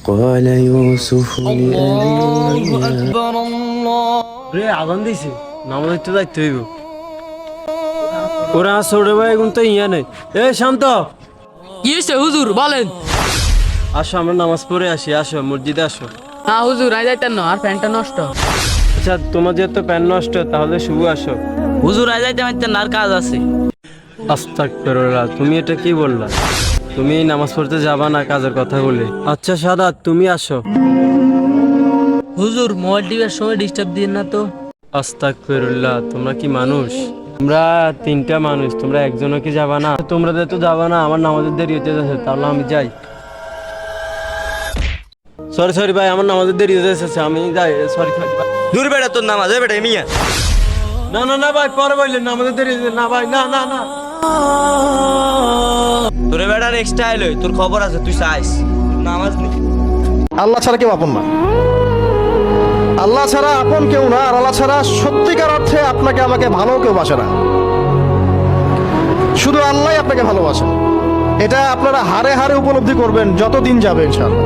قال يوسف الله لأبيه أكبر الله রে আজান দিছে নামাজ তো যাইতে হইব ওরা ছোট ভাই এখন তো ইয়া নেই এ শান্ত কি হয়েছে হুজুর বলেন। আসো আমরা নামাজ পড়ে আসি, আসো মসজিদে আসো। না হুজুর আই যাইতেন না, আর প্যান্টটা নষ্ট। আচ্ছা তোমার যেহেতু প্যান্ট নষ্ট তাহলে শুভ আসো। হুজুর আই যাইতে পারতেন না, আর কাজ আছে। আস্তাগফিরুল্লাহ, তুমি এটা কি বললা? তুমি নামাজ পড়তে যাবা না কাজের কথা বলে? আচ্ছা সাদাত তুমি আসো। হুজুর মোবাইল টিভির সময় ডিস্টার্ব দিন না তো। আস্তাগফিরুল্লাহ, তোমরা কি মানুষ? তোমরা তিনটা মানুষ, তোমরা একজনও কি যাবা না? তোমরা যেহেতু যাবা না, আমার নামাজের দেরি হতে যাচ্ছে, তাহলে আমি যাই। সরি সরি ভাই, আমার নামাজের দেরি হতে যাচ্ছে, আমি যাই। সরি সরি ভাই। দূর বেটা তোর নামাজ বেটা মিয়া। না না না ভাই, পরে বললেন নামাজের দেরি হয়েছে। না ভাই, না না না। তোরে বেটা নেক্সট টাইল তোর খবর আছে, তুই চাইস নামাজ নেই। আল্লাহ ছাড়া কেউ আপন না, আল্লাহ ছাড়া আপন কেউ না, আর আল্লাহ ছাড়া সত্যিকার অর্থে আপনাকে আমাকে ভালো কেউ বাসে না। শুধু আল্লাহই আপনাকে ভালোবাসে। এটা আপনারা হারে হারে উপলব্ধি করবেন যত দিন যাবে ইনশাআল্লাহ।